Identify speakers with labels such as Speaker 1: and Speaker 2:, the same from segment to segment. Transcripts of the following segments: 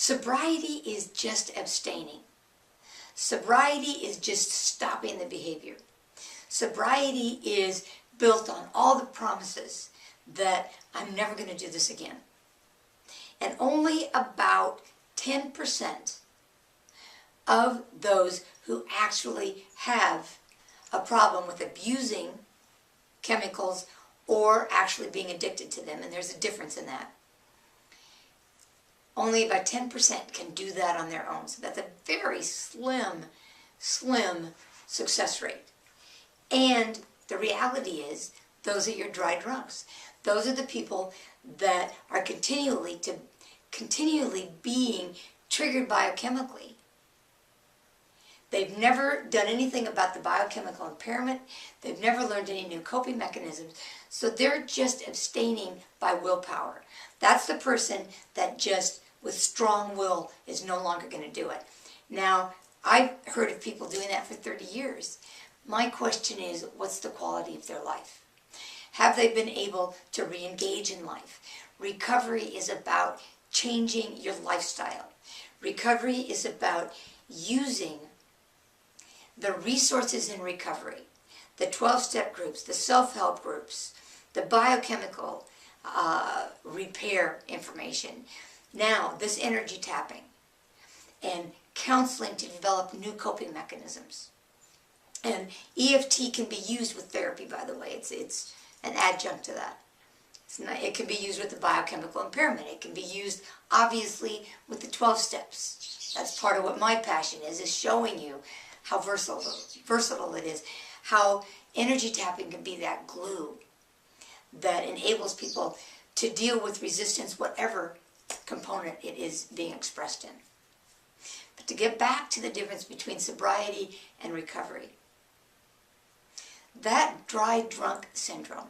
Speaker 1: Sobriety is just abstaining. Sobriety is just stopping the behavior. Sobriety is built on all the promises that I'm never going to do this again. And only about 10% of those who actually have a problem with abusing chemicals or actually being addicted to them, and there's a difference in that. Only about 10% can do that on their own. So that's a very slim success rate. And the reality is, those are your dry drunks. Those are the people that are continually being triggered biochemically. They've never done anything about the biochemical impairment. They've never learned any new coping mechanisms. So they're just abstaining by willpower. That's the person that just, with strong will, is no longer going to do it. Now, I've heard of people doing that for 30 years. My question is, what's the quality of their life? Have they been able to re-engage in life? Recovery is about changing your lifestyle. Recovery is about using the resources in recovery, the 12-step groups, the self-help groups, the biochemical repair information. Now, this energy tapping and counseling to develop new coping mechanisms. And EFT can be used with therapy, by the way. It's an adjunct to that. It can be used with the biochemical impairment. It can be used, obviously, with the 12 steps. That's part of what my passion is showing you how versatile it is, how energy tapping can be that glue that enables people to deal with resistance, whatever component it is being expressed in. But to get back to the difference between sobriety and recovery, that dry drunk syndrome,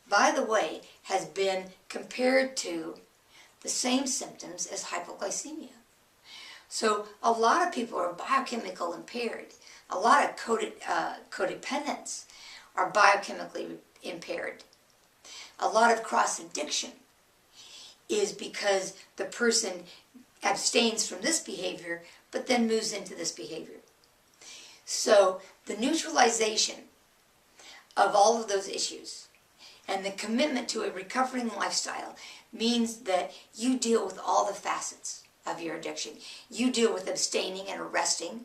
Speaker 1: by the way, has been compared to the same symptoms as hypoglycemia. So a lot of people are biochemical impaired. A lot of codependents are biochemically impaired. A lot of cross-addiction is because the person abstains from this behavior, but then moves into this behavior. So the neutralization of all of those issues and the commitment to a recovering lifestyle means that you deal with all the facets of your addiction. You deal with abstaining and arresting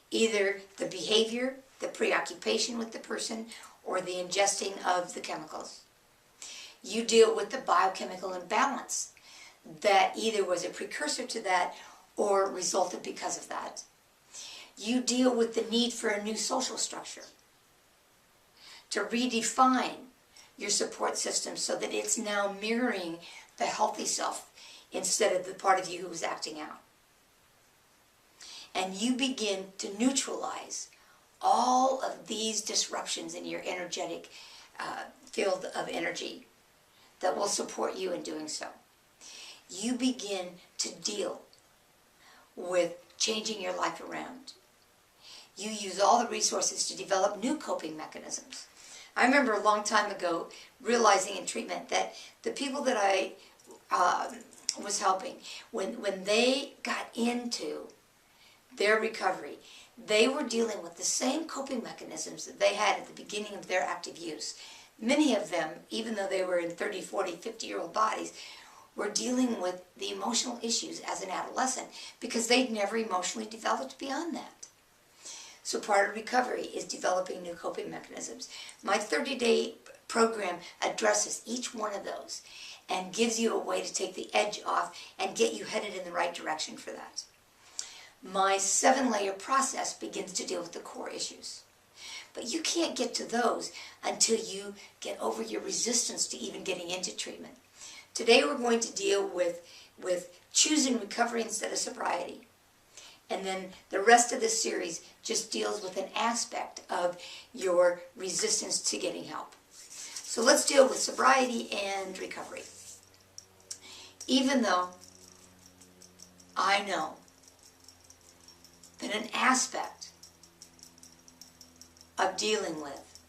Speaker 1: either the behavior, the preoccupation with the person, or the ingesting of the chemicals. You deal with the biochemical imbalance that either was a precursor to that or resulted because of that. You deal with the need for a new social structure, to redefine your support system so that it's now mirroring the healthy self instead of the part of you who is acting out. And you begin to neutralize all of these disruptions in your energetic field of energy that will support you in doing so. You begin to deal with changing your life around. You use all the resources to develop new coping mechanisms. I remember a long time ago realizing in treatment that the people that I was helping, when they got into their recovery, they were dealing with the same coping mechanisms that they had at the beginning of their active use. Many of them, even though they were in 30, 40, 50-year-old bodies, were dealing with the emotional issues as an adolescent because they'd never emotionally developed beyond that. So part of recovery is developing new coping mechanisms. My 30-day program addresses each one of those and gives you a way to take the edge off and get you headed in the right direction for that. My 7-layer process begins to deal with the core issues. But you can't get to those until you get over your resistance to even getting into treatment. Today we're going to deal with choosing recovery instead of sobriety. And then the rest of this series just deals with an aspect of your resistance to getting help. So let's deal with sobriety and recovery. Even though I know that an aspect of dealing with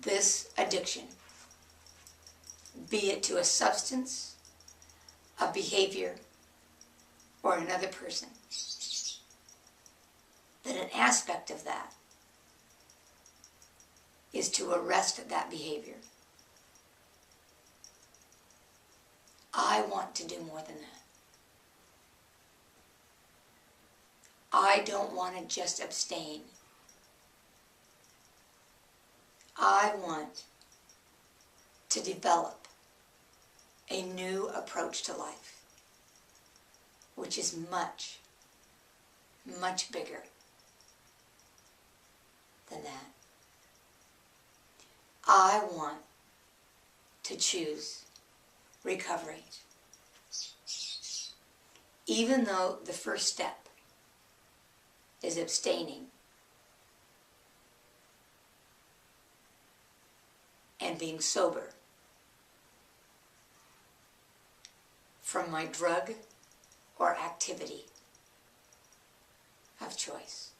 Speaker 1: this addiction, be it to a substance, a behavior or another person, then an aspect of that is to arrest that behavior. I want to do more than that. I don't want to just abstain. I want to develop a new approach to life, which is much, much bigger than that. I want to choose recovery. Even though the first step is abstaining and being sober from my drug or activity of choice.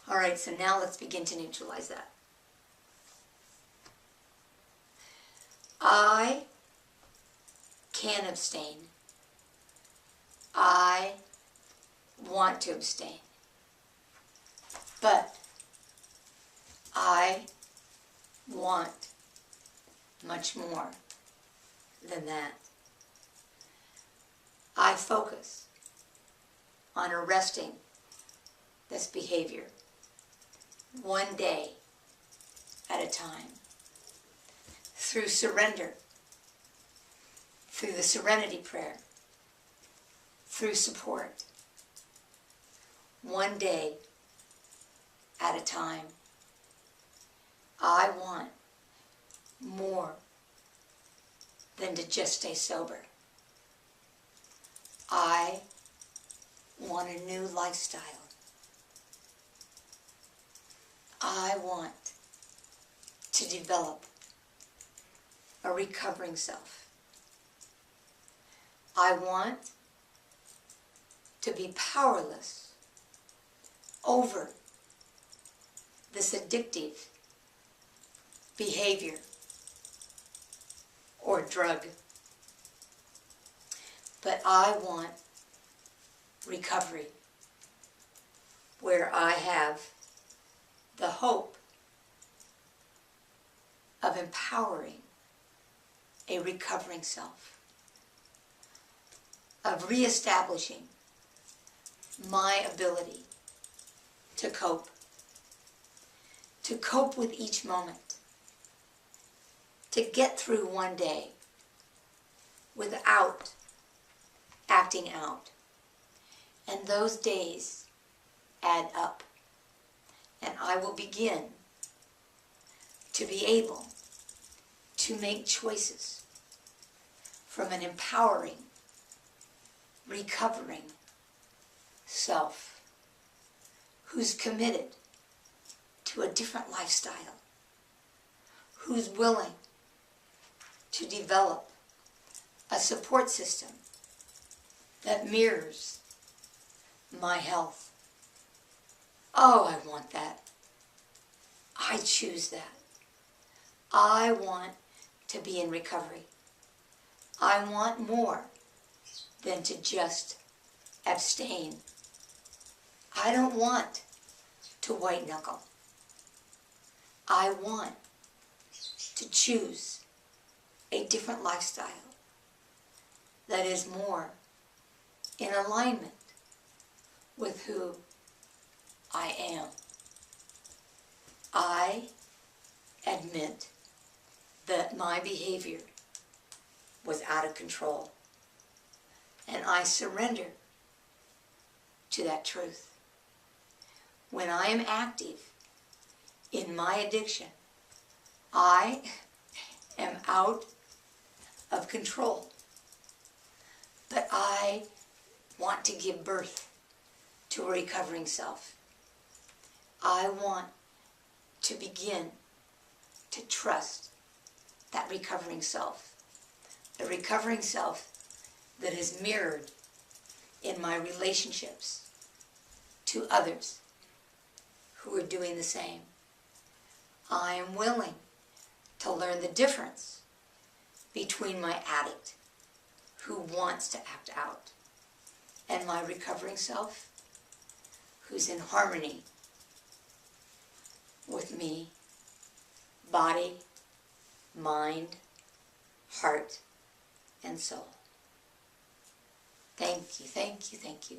Speaker 1: All right, so now let's begin to neutralize that. I can abstain. I want to abstain. But I want much more than that. I focus on arresting this behavior one day at a time through surrender, through the serenity prayer, through support, one day at a time. I want more than to just stay sober. I want a new lifestyle. I want to develop a recovering self. I want to be powerless over this addictive behavior or drug. But I want recovery where I have the hope of empowering a recovering self, of reestablishing my ability to cope with each moment, to get through one day without acting out. And those days add up. And I will begin to be able to make choices from an empowering, recovering self who's committed to a different lifestyle, who's willing to develop a support system that mirrors my health. Oh, I want that. I choose that. I want to be in recovery. I want more than to just abstain. I don't want to white knuckle. I want to choose a different lifestyle that is more in alignment with who I am. I admit that my behavior was out of control, and I surrender to that truth. When I am active in my addiction, I am out of control, but I want to give birth to a recovering self. I want to begin to trust that recovering self, the recovering self that is mirrored in my relationships to others who are doing the same. I am willing to learn the difference between my addict who wants to act out, and my recovering self who's in harmony with me, body, mind, heart, and soul. Thank you, thank you, thank you.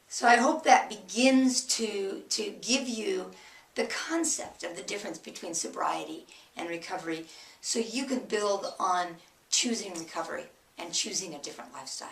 Speaker 1: So I hope that begins to give you the concept of the difference between sobriety and recovery, so you can build on choosing recovery and choosing a different lifestyle.